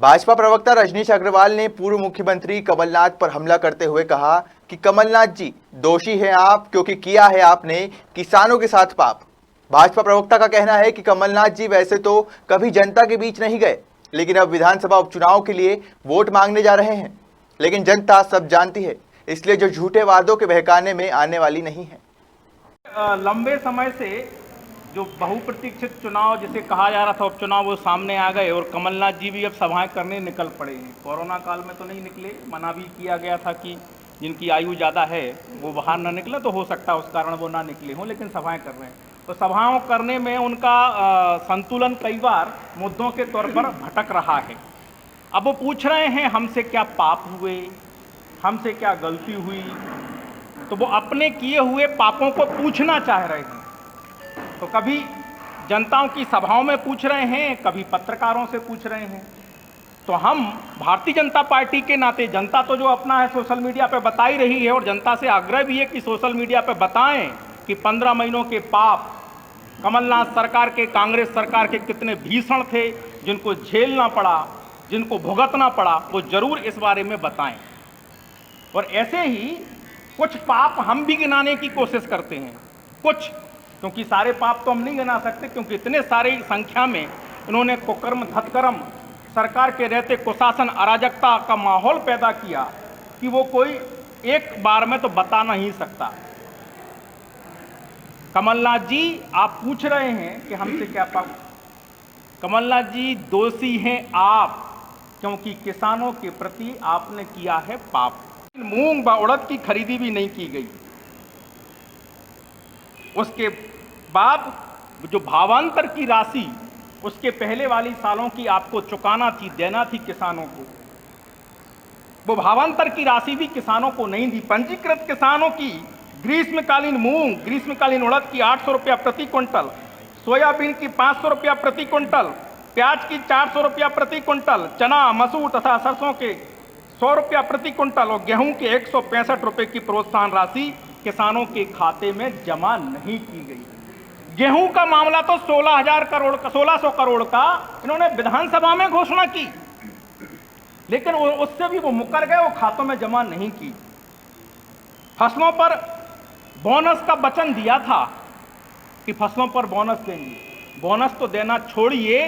भाजपा प्रवक्ता रजनीश अग्रवाल ने पूर्व मुख्यमंत्री कमलनाथ पर हमला करते हुए कहा कि कमलनाथ जी दोषी हैं आप, क्योंकि किया है आपने किसानों के साथ पाप। भाजपा प्रवक्ता का कहना है कि कमलनाथ जी वैसे तो कभी जनता के बीच नहीं गए, लेकिन अब विधानसभा उपचुनाव के लिए वोट मांगने जा रहे हैं। लेकिन जनता सब जानती है, इसलिए जो झूठे वादों के बहकाने में आने वाली नहीं है। लंबे समय से जो बहुप्रतीक्षित चुनाव जिसे कहा जा रहा था उपचुनाव, वो सामने आ गए और कमलनाथ जी भी अब सभाएं करने निकल पड़े हैं। कोरोना काल में तो नहीं निकले, मना भी किया गया था कि जिनकी आयु ज़्यादा है वो बाहर ना निकले, तो हो सकता है उस कारण वो ना निकले हों, लेकिन सभाएं कर रहे हैं। तो सभाओं करने में उनका संतुलन कई बार मुद्दों के तौर पर भटक रहा है। अब वो पूछ रहे हैं हमसे क्या पाप हुए, हमसे क्या गलती हुई, तो वो अपने किए हुए पापों को पूछना चाह रहे हैं। तो कभी जनताओं की सभाओं में पूछ रहे हैं, कभी पत्रकारों से पूछ रहे हैं। तो हम भारतीय जनता पार्टी के नाते, जनता तो जो अपना है सोशल मीडिया पे बता ही रही है, और जनता से आग्रह भी है कि सोशल मीडिया पे बताएं कि 15 महीनों के पाप कमलनाथ सरकार के, कांग्रेस सरकार के कितने भीषण थे, जिनको झेलना पड़ा, जिनको भुगतना पड़ा, वो जरूर इस बारे में बताएं। और ऐसे ही कुछ पाप हम भी गिनाने की कोशिश करते हैं, कुछ, क्योंकि सारे पाप तो हम नहीं गिना सकते, क्योंकि इतने सारे संख्या में इन्होंने कुकर्म धतकर्म सरकार के रहते कुशासन अराजकता का माहौल पैदा किया कि वो कोई एक बार में तो बता नहीं सकता। कमलनाथ जी आप पूछ रहे हैं कि हमसे क्या पाप। कमलनाथ जी दोषी हैं आप, क्योंकि किसानों के प्रति आपने किया है पाप। मूंग व उड़द की खरीदी भी नहीं की गई। उसके बाद जो भावांतर की राशि उसके पहले वाली सालों की आपको चुकाना थी, देना थी किसानों को, वो भावांतर की राशि भी किसानों को नहीं दी। पंजीकृत किसानों की ग्रीष्मकालीन मूंग, ग्रीष्मकालीन उड़द की 800 रुपया प्रति क्विंटल, सोयाबीन की 500 रुपया प्रति क्विंटल, प्याज की 400 रुपया प्रति क्विंटल, चना मसूर तथा सरसों के 100 रुपया प्रति क्विंटल और गेहूं के 165 रुपये की प्रोत्साहन राशि किसानों के खाते में जमा नहीं की गई। गेहूं का मामला तो 16,000 करोड़ का, 1600 करोड़ का इन्होंने विधानसभा में घोषणा की, लेकिन उससे भी वो मुकर गए, वो खातों में जमा नहीं की। फसलों पर बोनस का वचन दिया था कि फसलों पर बोनस देंगे, बोनस तो देना छोड़िए,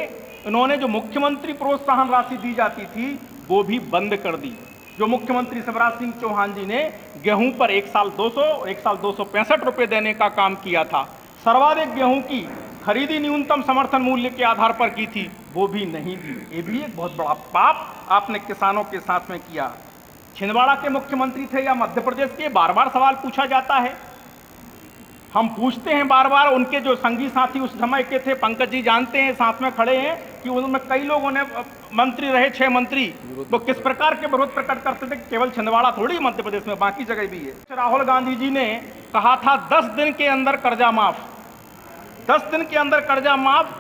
इन्होंने जो मुख्यमंत्री प्रोत्साहन राशि दी जाती थी वो भी बंद कर दी। जो मुख्यमंत्री शिवराज सिंह चौहान जी ने गेहूं पर एक साल 265 रुपये देने का काम किया था, सर्वाधिक गेहूं की खरीदी न्यूनतम समर्थन मूल्य के आधार पर की थी, वो भी नहीं दी। ये भी एक बहुत बड़ा पाप आपने किसानों के साथ में किया। छिंदवाड़ा के मुख्यमंत्री थे या मध्य प्रदेश के, बार बार सवाल पूछा जाता है। हम पूछते हैं बार बार, उनके जो संगी साथी उस समय के थे, पंकज जी जानते हैं, साथ में खड़े हैं, कि उनमें कई लोगों ने मंत्री रहे, 6 मंत्री, वो किस प्रकार के विरोध प्रकट करते थे। केवल छिंदवाड़ा थोड़ी मध्य प्रदेश में, बाकी जगह भी है। राहुल गांधी जी ने कहा था 10 दिन के अंदर कर्जा माफ, 10 दिन के अंदर कर्जा माफ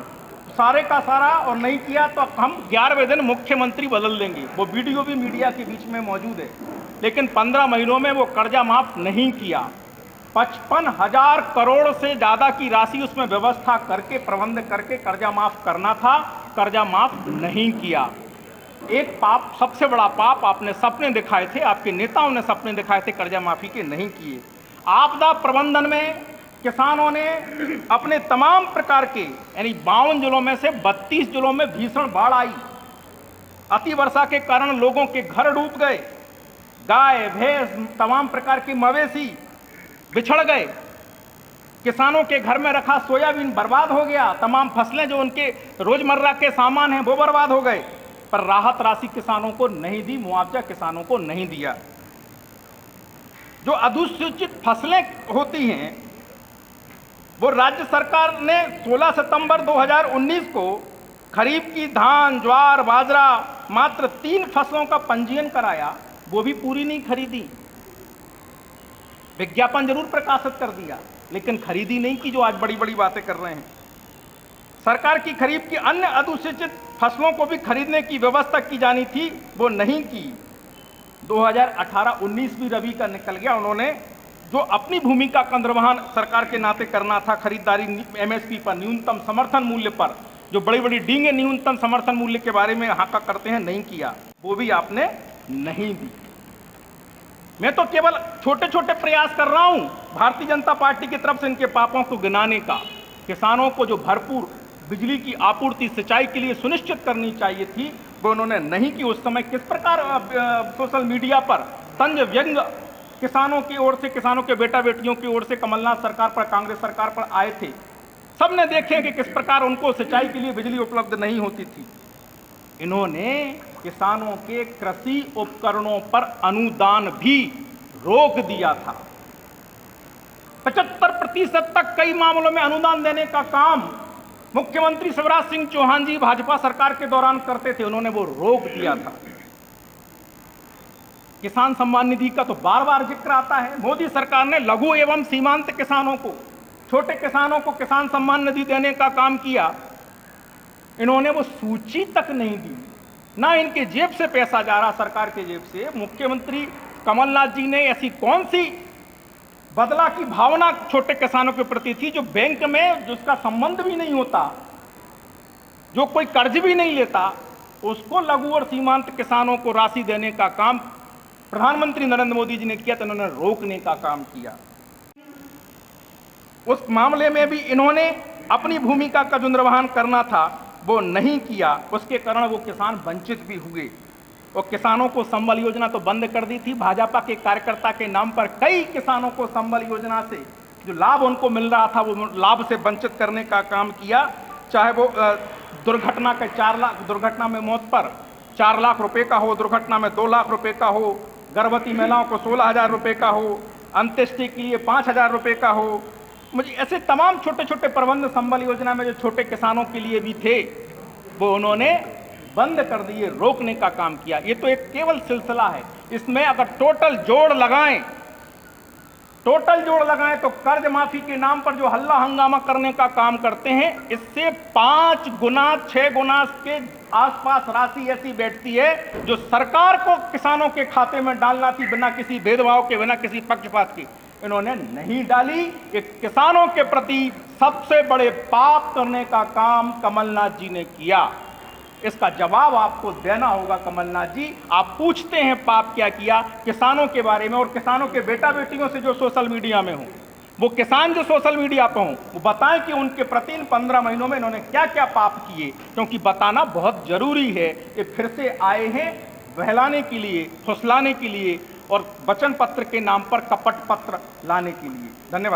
सारे का सारा, और नहीं किया तो हम 11वें दिन मुख्यमंत्री बदल देंगे। वो वीडियो भी मीडिया के बीच में मौजूद है। लेकिन 15 महीनों में वो कर्जा माफ नहीं किया। 55,000 करोड़ से ज़्यादा की राशि उसमें व्यवस्था करके, प्रबंध करके कर्जा माफ करना था, कर्जा माफ नहीं किया। एक पाप, सबसे बड़ा पाप आपने सपने दिखाए थे, आपके नेताओं ने सपने दिखाए थे कर्जा माफी के, नहीं किए। आपदा प्रबंधन में किसानों ने अपने तमाम प्रकार के, यानी 52 जिलों में से 32 जिलों में भीषण बाढ़ आई। अति वर्षा के कारण लोगों के घर डूब गए, गाय भैंस तमाम प्रकार की मवेशी बिछड़ गए, किसानों के घर में रखा सोयाबीन बर्बाद हो गया, तमाम फसलें जो उनके रोजमर्रा के सामान हैं वो बर्बाद हो गए। पर राहत राशि किसानों को नहीं दी, मुआवजा किसानों को नहीं दिया। जो अनुसूचित फसलें होती हैं वो राज्य सरकार ने 16 सितंबर 2019 को खरीफ की धान, ज्वार, बाजरा, मात्र 3 फसलों का पंजीयन कराया, वो भी पूरी नहीं खरीदी। विज्ञापन जरूर प्रकाशित कर दिया, लेकिन खरीदी नहीं की, जो आज बड़ी बड़ी बातें कर रहे हैं। सरकार की खरीफ की अन्य अनुसूचित फसलों को भी खरीदने की व्यवस्था की जानी थी, वो नहीं की। 2018-19 भी रबी का निकल गया। उन्होंने जो अपनी भूमिका का निर्वहन सरकार के नाते करना था, खरीदारी एमएसपी पर, न्यूनतम समर्थन मूल्य पर, जो बड़ी बड़ी डींगे न्यूनतम समर्थन मूल्य के बारे में हाका करते हैं, नहीं किया, वो भी आपने नहीं दी। मैं तो केवल छोटे छोटे प्रयास कर रहा हूं भारतीय जनता पार्टी की तरफ से इनके पापों को गिनाने का। किसानों को जो भरपूर बिजली की आपूर्ति सिंचाई के लिए सुनिश्चित करनी चाहिए थी, वो उन्होंने नहीं की। उस समय किस प्रकार सोशल मीडिया पर तंज व्यंग किसानों की ओर से, किसानों के बेटा बेटियों की ओर से कमलनाथ सरकार पर, कांग्रेस सरकार पर आए थे। सबने देखे कि किस प्रकार उनको सिंचाई के लिए बिजली उपलब्ध नहीं होती थी। इन्होंने किसानों के कृषि उपकरणों पर अनुदान भी रोक दिया था। 75% तक कई मामलों में अनुदान देने का काम मुख्यमंत्री शिवराज सिंह चौहान जी भाजपा सरकार के दौरान करते थे, उन्होंने वो रोक दिया था। किसान सम्मान निधि का तो बार बार जिक्र आता है। मोदी सरकार ने लघु एवं सीमांत किसानों को, छोटे किसानों को किसान सम्मान निधि देने का काम किया। इन्होंने वो सूची तक नहीं दी, ना इनके जेब से पैसा जा रहा, सरकार के जेब से। मुख्यमंत्री कमलनाथ जी ने ऐसी कौन सी बदला की भावना छोटे किसानों के प्रति थी, जो बैंक में जिसका संबंध भी नहीं होता, जो कोई कर्ज भी नहीं लेता, उसको लघु और सीमांत किसानों को राशि देने का काम प्रधानमंत्री नरेंद्र मोदी जी ने किया, तो इन्होंने रोकने का काम किया। उस मामले में भी इन्होंने अपनी भूमिका का जो निर्वहन करना था वो नहीं किया। उसके कारण वो किसान वंचित भी हुए। और किसानों को संबल योजना तो बंद कर दी थी। भाजपा के कार्यकर्ता के नाम पर कई किसानों को संबल योजना से जो लाभ उनको मिल रहा था, वो लाभ से वंचित करने का काम किया। चाहे वो दुर्घटना के 4 लाख, दुर्घटना में मौत पर 4 लाख रुपए का हो, दुर्घटना में 2 लाख रुपए का हो, गर्भवती महिलाओं को 16,000 रुपए का हो, अंत्येष्टि के लिए 5,000 रुपए का हो। मुझे ऐसे तमाम छोटे छोटे प्रबंध संबल योजना में जो छोटे किसानों के लिए भी थे, वो उन्होंने बंद कर दिए, रोकने का काम किया। ये तो एक केवल सिलसिला है। इसमें अगर टोटल जोड़ लगाएं तो कर्ज माफी के नाम पर जो हल्ला हंगामा करने का काम करते हैं, इससे 5 गुना 6 गुना के आसपास राशि ऐसी बैठती है जो सरकार को किसानों के खाते में डालना थी, बिना किसी भेदभाव के, बिना किसी पक्षपात के। इन्होंने नहीं डाली। कि किसानों के प्रति सबसे बड़े पाप करने का काम कमलनाथ जी ने किया। इसका जवाब आपको देना होगा कमलनाथ जी। आप पूछते हैं पाप क्या किया किसानों के बारे में, और किसानों के बेटा बेटियों से जो सोशल मीडिया में हो, वो किसान जो सोशल मीडिया पर हों, वो बताएं कि उनके प्रति इन 15 महीनों में इन्होंने क्या क्या पाप किए, क्योंकि बताना बहुत जरूरी है। ये फिर से आए हैं बहलाने के लिए, फुसलाने के लिए और वचन पत्र के नाम पर कपट पत्र लाने के लिए। धन्यवाद।